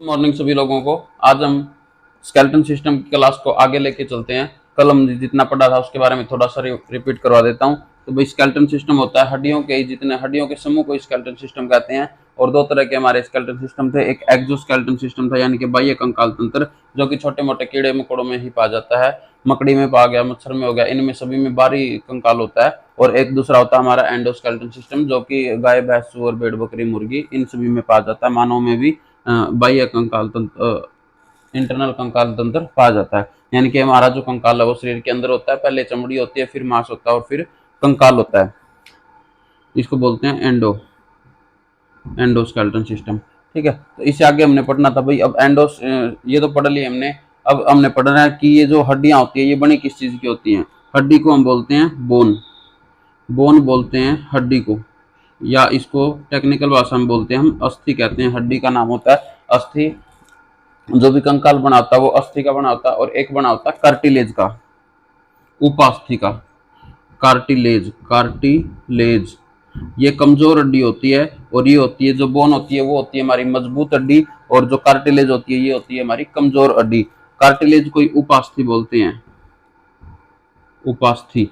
Morning सभी लोगों को। आज हम स्केलेटन सिस्टम की क्लास को आगे लेके चलते हैं। कल हमने जितना पढ़ा था उसके बारे में थोड़ा सा रिपीट करवा देता हूँ। तो भाई स्केलेटन सिस्टम होता है हड्डियों के जितने हड्डियों के समूह को स्केलेटन सिस्टम कहते हैं। और दो तरह के हमारे स्केलेटन सिस्टम थे। एक एक्सोस्केलेटन सिस्टम था यानी कि बाह्य कंकाल तंत्र, जो कि छोटे मोटे कीड़े मकोड़ों में ही पाया जाता है। मकड़ी में पा गया, मच्छर में हो गया, इनमें सभी में बाहरी कंकाल होता है। और एक दूसरा होता है हमारा एंडोस्केलेटन सिस्टम, जो कि गाय, भैंस, सुअर, भेड़, बकरी, मुर्गी इन सभी में पाया जाता है। मानव में भी बाह्य कंकाल तंत्र, इंटरनल कंकाल तंत्र पाया जाता है। यानी कि हमारा जो कंकाल है वो शरीर के अंदर होता है। पहले चमड़ी होती है, फिर मांस होता है और फिर कंकाल होता है। इसको बोलते हैं एंडोस्केलेटन सिस्टम। ठीक है, तो इससे आगे हमने पढ़ना था भाई। अब ये तो पढ़ लिया हमने। अब हमने पढ़ना है कि ये जो हड्डियां होती है ये बनी किस चीज की होती हैं। हड्डी को हम बोलते हैं बोन बोलते हैं हड्डी को, या इसको टेक्निकल भाषा में बोलते हैं हम अस्थि कहते हैं। हड्डी का नाम होता है अस्थि। जो भी कंकाल बनाता है वो अस्थि का बना होता है। और एक बना होता है कार्टिलेज का, उपास्थि का। कार्टिलेज ये कमजोर हड्डी होती है। और ये होती है जो बोन होती है वो होती है हमारी मजबूत हड्डी। और जो कार्टिलेज होती है ये होती है हमारी कमजोर हड्डी। कार्टिलेज को उपास्थि बोलते हैं, उपास्थि।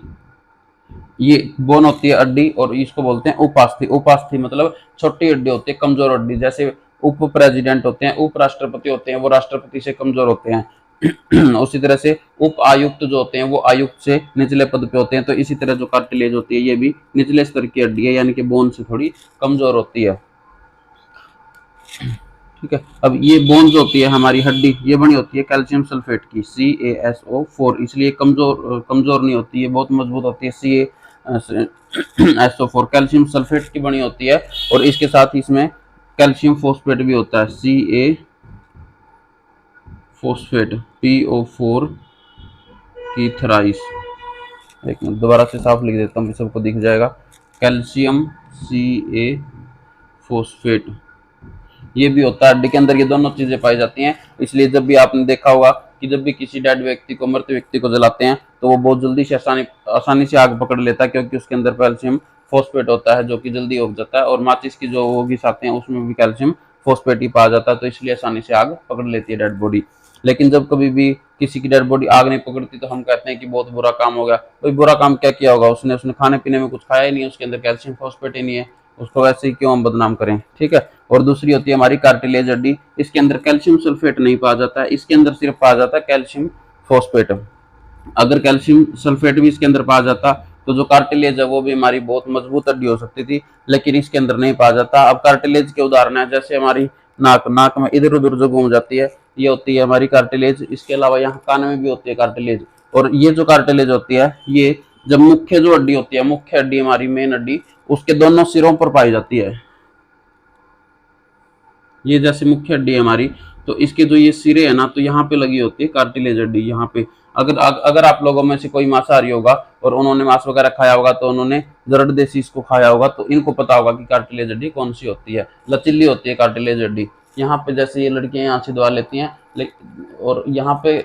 ये बोन होती है हड्डी और इसको बोलते हैं उपास्थि। उपास्थि मतलब छोटी हड्डी होती है, कमजोर हड्डी। जैसे उप प्रेसिडेंट होते हैं, उप राष्ट्रपति होते हैं, वो राष्ट्रपति से कमजोर होते हैं। उसी तरह से उप आयुक्त जो होते हैं वो आयुक्त से निचले पद पे होते हैं। तो इसी तरह जो कार्टिलेज होती है ये भी निचले स्तर की हड्डी है, यानी कि बोन से थोड़ी कमजोर होती है। ठीक है, अब ये बोन जो होती है हमारी हड्डी ये बनी होती है कैल्शियम सल्फेट की, CaSO4। इसलिए कमजोर नहीं होती है, बहुत मजबूत होती है। CaSO4 कैल्शियम सल्फेट की बनी होती है। और इसके साथ इसमें कैल्शियम फोस्फेट भी होता है, Ca फोस्फेट, PO4 की थराइस। एक मिनट दोबारा से साफ लिख देता हूँ, सबको दिख जाएगा। कैल्शियम Ca फोस्फेट ये भी होता है हड्डी के अंदर। ये दोनों चीजें पाई जाती हैं। इसलिए जब भी आपने देखा होगा कि जब भी किसी डेड व्यक्ति को, मरते व्यक्ति को जलाते हैं तो वो बहुत जल्दी से आसानी से आग पकड़ लेता है, क्योंकि उसके अंदर कैल्शियम फोस्फेट होता है जो कि जल्दी उग जाता है। और माचिस की जो वो घिसाते हैं उसमें भी कैल्शियम फोस्फेट ही पाया जाता है, तो इसलिए आसानी से आग पकड़ लेती है डेड बॉडी। लेकिन जब कभी भी किसी की डेड बॉडी आग नहीं पकड़ती तो हम कहते हैं कि बहुत बुरा काम हो गया। कोई बुरा काम क्या किया होगा उसने खाने पीने में कुछ खाया ही नहीं, उसके अंदर कैल्शियम फोस्फेट ही नहीं है, उसको वैसे ही क्यों हम बदनाम करें। ठीक है, और दूसरी होती है हमारी कार्टिलेज हड्डी। इसके अंदर कैल्शियम सल्फेट नहीं पाया जाता है, इसके अंदर सिर्फ पाया जाता है कैल्शियम फोस्फेट। अगर कैल्शियम सल्फेट भी इसके अंदर पाया जाता तो जो कार्टिलेज है वो भी हमारी बहुत मजबूत हड्डी हो सकती थी, लेकिन इसके अंदर नहीं पाया जाता। अब कार्टिलेज के उदाहरण है जैसे हमारी नाक में इधर उधर जो घूम जाती है ये होती है हमारी कार्टिलेज। इसके अलावा यहाँ कान में भी होती है कार्टिलेज। और ये जो कार्टिलेज होती है ये जब मुख्य जो हड्डी होती है, मुख्य हड्डी हमारी मेन हड्डी, उसके दोनों सिरों पर पाई जाती है। ये जैसे मुख्य हड्डी है हमारी, तो इसके जो ये सिरे है ना, तो यहाँ पे लगी होती है कार्टिलेज हड्डी यहाँ पे। अगर आप लोगों में से कोई मांसाहारी होगा और उन्होंने मांस वगैरह खाया होगा तो उन्होंने जरड देसी इसको खाया होगा, तो इनको पता होगा कि कार्टिलेज हड्डी कौन सी होती है। लचीली होती है कार्टिलेज हड्डी। यहाँ पे जैसे ये लड़कियां यहाँ छिदवा लेती हैं, और यहाँ पे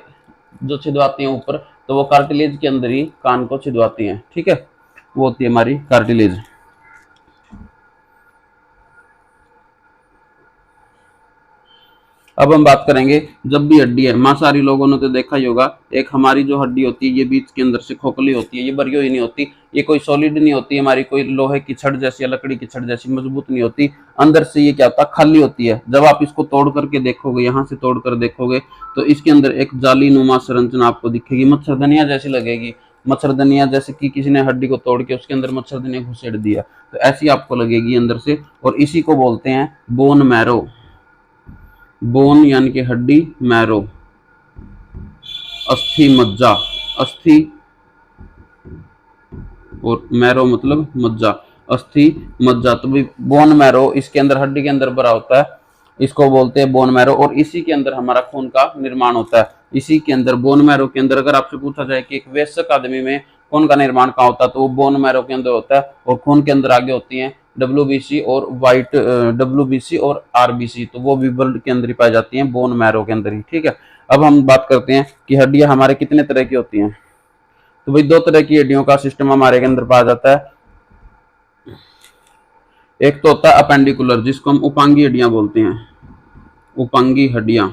जो छिदवाती हैं ऊपर, तो वो कार्टिलेज के अंदर ही कान को छिदवाती हैं। ठीक है, वो होती है हमारी कार्टिलेज। अब हम बात करेंगे जब भी हड्डी है, मांसाहारी लोगों ने तो देखा ही होगा, एक हमारी जो हड्डी होती है ये बीच के अंदर से खोखली होती है, ये भरी हुई नहीं होती, ये कोई सॉलिड नहीं होती हमारी, कोई लोहे की छड़ जैसी या लकड़ी की छड़ जैसी मजबूत नहीं होती। अंदर से ये क्या होता है, खाली होती है। जब आप इसको तोड़ करके देखोगे, यहाँ से तोड़ कर देखोगे, तो इसके अंदर एक जाली नुमा संरचना आपको दिखेगी, मच्छरदनिया जैसी लगेगी। मच्छरदनिया जैसे कि किसी ने हड्डी को तोड़ के उसके अंदर मच्छरदनिया घुसेड़ दिया, तो ऐसी आपको लगेगी अंदर से। और इसी को बोलते हैं बोन मैरो। बोन यानी कि हड्डी, मैरो अस्थि मज्जा, अस्थि और मैरो मतलब मज्जा, अस्थि मज्जा। तो भी बोन मैरो इसके अंदर हड्डी के अंदर भरा होता है, इसको बोलते हैं बोन मैरो। और इसी के अंदर हमारा खून का निर्माण होता है। इसी के अंदर बोन मैरो के अंदर अगर आपसे पूछा जाए कि एक वयस्क आदमी में खून का निर्माण कहाँ होता है, तो वो बोन मैरो के अंदर होता है। और खून के अंदर आगे होती है WBC और WBC और RBC, तो वो भी ब्लड के अंदर ही पाई जाती हैं, बोन मैरो के अंदर ही। ठीक है, अब हम बात करते हैं कि हड्डियां हमारे कितने तरह की होती हैं। तो भाई दो तरह की हड्डियों का सिस्टम हमारे के अंदर पाया जाता है। एक तो होता है अपेंडिकुलर, जिसको हम उपांगी हड्डियां बोलते हैं, उपांगी हड्डियां,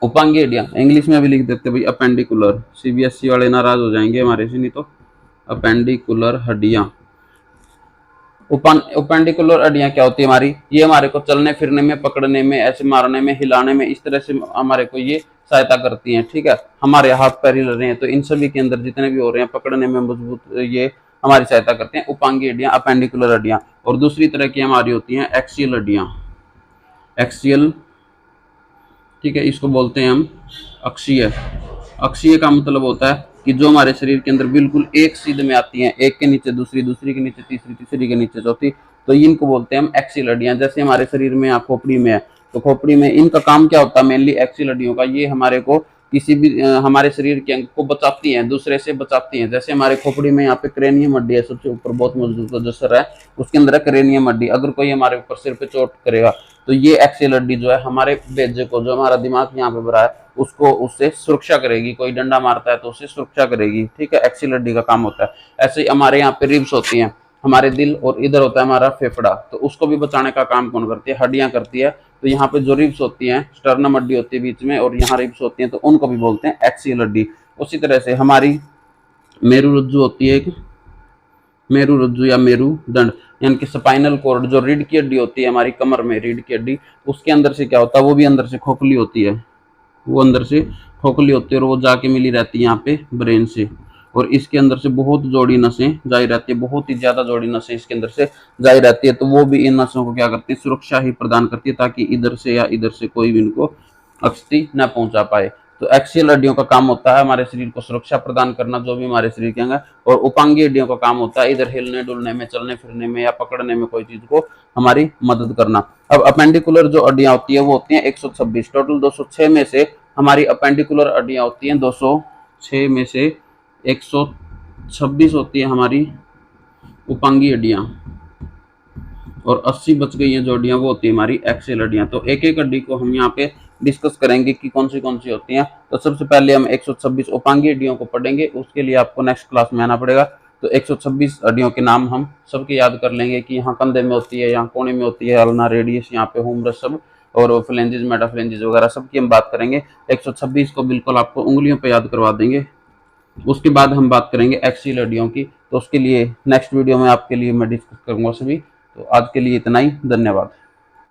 उपांगी हड्डियां इंग्लिश में भी लिख देते भाई अपेंडिकुलर, सीबीएसई वाले नाराज हो जाएंगे हमारे से, नहीं तो अपेंडिकुलर हड्डियां। उपेंडिकुलर हड्डियां क्या होती है हमारी, ये हमारे को चलने फिरने में, पकड़ने में, ऐसे मारने में, हिलाने में, इस तरह से हमारे को ये सहायता करती हैं। ठीक है, हमारे हाथ पैर हिल रहे हैं तो इन सभी के अंदर जितने भी हो रहे हैं पकड़ने में मजबूत, ये हमारी सहायता करते हैं उपांगी हड्डियां, अपेंडिकुलर हड्डियां। और दूसरी तरह की हमारी होती हैं एक्सियल हड्डियां, एक्सियल, ठीक है, इसको बोलते हैं हम अक्षीय। अक्षीय का मतलब होता है कि जो हमारे शरीर के अंदर बिल्कुल एक सीध में आती हैं, एक के नीचे दूसरी, दूसरी के नीचे तीसरी, तीसरी के नीचे चौथी, तो इनको बोलते हैं हम एक्सियल हड्डियां। जैसे हमारे शरीर में या खोपड़ी में है, तो खोपड़ी में इनका काम क्या होता है, मेनली एक्सियल हड्डियों का, ये हमारे को किसी भी हमारे शरीर के अंग को बचाती हैं, दूसरे से बचाती हैं। जैसे हमारे खोपड़ी में यहाँ पे क्रेनियम हड्डी है, सबसे ऊपर बहुत मजबूत जो सर है उसके अंदर है क्रेनियम हड्डी। अगर कोई हमारे ऊपर सिर पे चोट करेगा तो ये एक्सियल हड्डी जो है हमारे बेजे को, जो हमारा दिमाग यहाँ पे भरा है उसको, उससे सुरक्षा करेगी। कोई डंडा मारता है तो उससे सुरक्षा करेगी। ठीक है, एक्सियल हड्डी का काम होता है। ऐसे ही हमारे यहाँ पे रिब्स होती हैं, हमारे दिल, और इधर होता है हमारा फेफड़ा, तो उसको भी बचाने का काम कौन करती है, हड्डियां करती है। तो यहाँ पे जो रिब्स होती हैं, स्टर्नम हड्डी होती है बीच में, और यहाँ रिब्स होती हैं, तो उनको भी बोलते हैं एक्सियल हड्डी। उसी तरह से हमारी मेरु रज्जु होती है, एक मेरु रज्जु या मेरुदंड, यानी कि स्पाइनल कॉर्ड, जो रीढ़ की हड्डी होती है हमारी कमर में, रीढ़ की हड्डी, उसके अंदर से क्या होता है, वो भी अंदर से खोखली होती है, वो अंदर से खोखली होती है, और वो जाके मिली रहती है यहाँ पे ब्रेन से। और इसके अंदर से बहुत जोड़ी नसें जारी रहती है, बहुत ही ज्यादा जोड़ी नसें इसके अंदर से जारी रहती है। तो वो भी इन नसों को क्या करती है, सुरक्षा ही प्रदान करती है, ताकि इधर से या इधर से कोई भी इनको क्षति न पहुंचा पाए। तो एक्सियल हड्डियों का काम होता है हमारे शरीर को सुरक्षा प्रदान करना, जो भी हमारे शरीर के अंग है। और उपांगी हड्डियों का काम होता है इधर हिलने डुलने में, चलने फिरने में, या पकड़ने में कोई चीज को हमारी मदद करना। अब अपेंडिकुलर जो हड्डियां होती है वो होती हैं 126, टोटल 206 में से हमारी अपेंडिकुलर हड्डियां होती हैं 206 में से 126 होती है हमारी उपांगी हड्डियां, और 80 बच गई हैं जो हड्डियां, वो होती है हमारी एक्सियल हड्डियां। तो एक एक हड्डी को हम यहाँ पे डिस्कस करेंगे कि कौन सी होती हैं। तो सबसे पहले हम 126 उपांगी हड्डियों को पढ़ेंगे, उसके लिए आपको नेक्स्ट क्लास में आना पड़ेगा। तो 126 हड्डियों के नाम हम सबके याद कर लेंगे कि यहाँ कंधे में होती है, यहाँ कोने में होती है, अल्ना रेडियस, यहाँ पे हुमरस सब, और फ्लेंजेस, मेटाफ्लेंजेस वगैरह सबकी हम बात करेंगे। 126 को बिल्कुल आपको उंगलियों पे याद करवा देंगे। उसके बाद हम बात करेंगे एक्सियल हड्डियों की, तो उसके लिए नेक्स्ट वीडियो में आपके लिए मैं डिस्कस करूंगा सभी। तो आज के लिए इतना ही, धन्यवाद।